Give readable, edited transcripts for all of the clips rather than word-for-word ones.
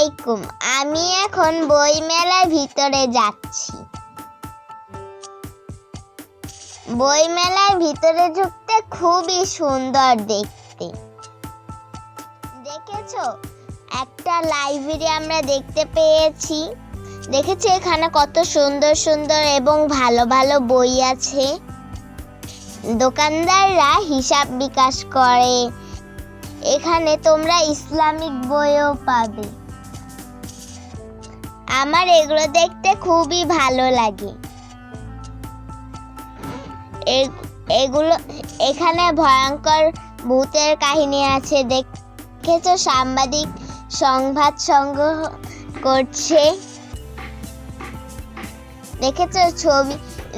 আলাইকুম। আমি এখন বই মেলার ভিতরে যাচ্ছি। বই মেলার ভিতরে ঢুকতে খুবই সুন্দর দেখতে। দেখেছো, একটা লাইব্রেরি আমরা দেখতে পেয়েছি। দেখেছো এখানে কত সুন্দর সুন্দর এবং ভালো ভালো বই আছে। দোকানদাররা হিসাব বিকাশ করে। এখানে তোমরা ইসলামিক বইও পাবে। আমার এগুলো দেখতে খুবই ভালো লাগে। এখানে ভয়ঙ্কর ভূতের কাহিনী আছে। দেখেছো সাংবাদিক সংবাদ সংগ্রহ করছে। দেখেছো ছবি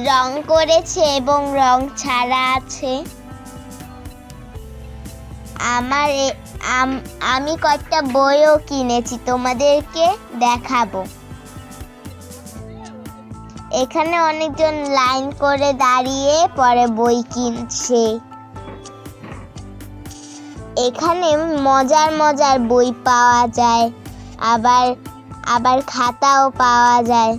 রং করেছে এবং রং ছাড়া আছে। আমি কয়েকটা বইও কিনেছি, তোমাদেরকে দেখাবো। এখানে অনেকজন লাইন করে দাঁড়িয়ে পরে বই কিনছে। এখানে মজার মজার বই পাওয়া যায়, আবার খাতাও পাওয়া যায়।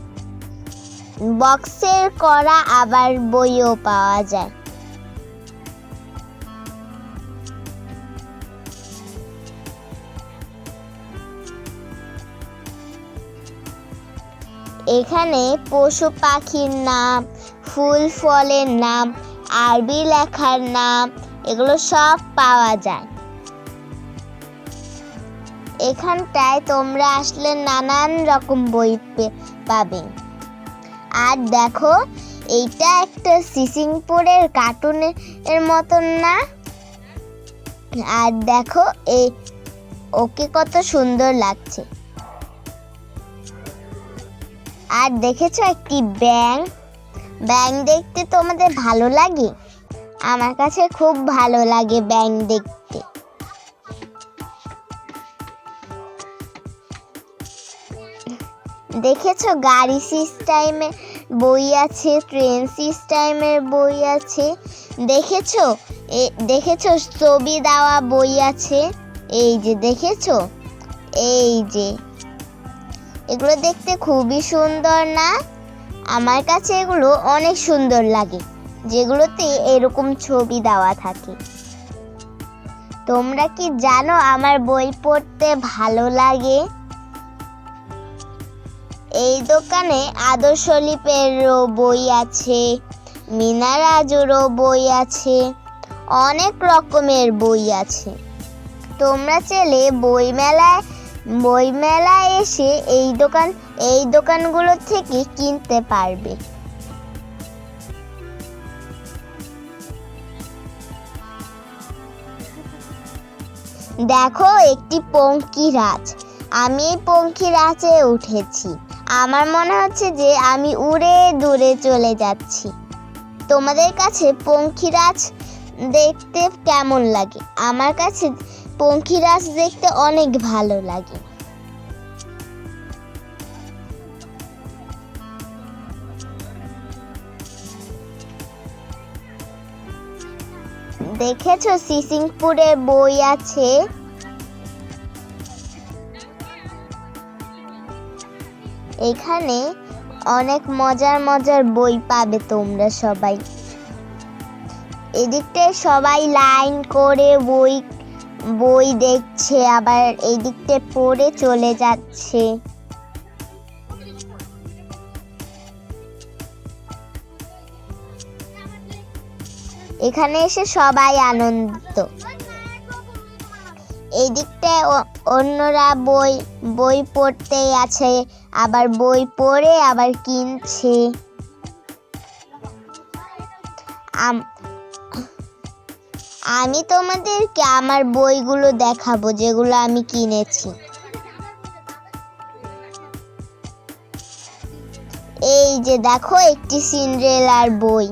বক্সের করা আবার বইও পাওয়া যায়। এখানে পশু পাখির নাম, ফুল ফলের নাম, আরবি লেখার নাম, এগুলো সব পাওয়া যায়। এখানটায় তোমরা আসলে নানান রকম বই পাবে। আর দেখো, এইটা একটা সিসিংপুরের কার্টুনের মতন না? আর দেখো ওকে কত সুন্দর লাগছে। আর দেখেছো একটি ব্যাঙ দেখতে তোমাদের ভালো লাগে? আমার কাছে খুব ভালো লাগে ব্যাঙ দেখতে। দেখেছো গাড়ি সিস্টেমের বই আছে, ট্রেন সিস্টেমের বই আছে। দেখেছো ছবি দেওয়া বই আছে। এই যে দেখেছো, এই যে এগুলো দেখতে খুবই সুন্দর না? আমার কাছে এগুলো অনেক সুন্দর লাগে, যেগুলোতে এরকম ছবি দেওয়া থাকে। তোমরা কি জানো আমার বই পড়তে ভালো লাগে? এই দোকানে আদর্শ লিপেরও বই আছে, মিনা রাজুরও বই আছে, অনেক রকমের বই আছে। তোমরা চাইলে বই মেলায় এসে এই দোকানগুলো থেকে কিনতে পারবে। দেখো একটি পঙ্খিরাজ। আমি এই পঙ্খিরাজে উঠেছি। আমার মনে হচ্ছে যে আমি উড়ে দূরে চলে যাচ্ছি। তোমাদের কাছে পঙ্খিরাজ দেখতে কেমন লাগে? আমার কাছে পঙ্খিরাজ দেখতে অনেক ভালো লাগে। দেখেছো সিসিংপুরের বই আছে। এখানে অনেক মজার মজার বই পাবে তোমরা সবাই। এদিকটায় সবাই লাইন করে বই দেখছে, আবার এদিকটায় পড়ে চলে যাচ্ছে। এখানে এসে সবাই আনন্দিত। এই দিকটায় অন্যরা বই পড়তে আছে, আবার বই পড়ে আবার কিনছে। আমি তোমাদেরকে আমার বইগুলো দেখাবো, যেগুলো আমি কিনেছি। এই যে দেখো একটি সিন্ড্রেলার বই।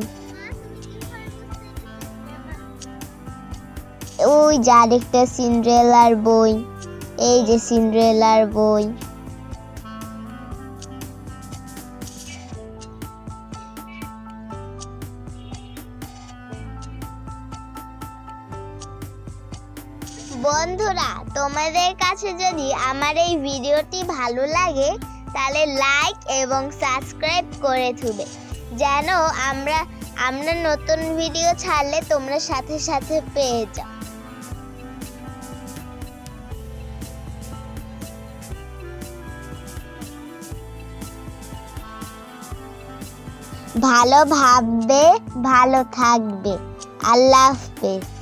ওই যে আরেকটা সিন্ড্রেলার বই। এই যে সিন্ড্রেলার বই। বন্ধুরা বন্ধুরা, তোমাদের কাছে যদি আমার এই ভিডিওটি ভালো লাগে তাহলে লাইক এবং সাবস্ক্রাইব করে থুবে, যেন আমরা নতুন ভিডিও ছাড়লে তোমরা সাথে সাথে পেয়ে যাও। ভালো ভাববে, ভালো থাকবে। আল্লাহ হাফেজ।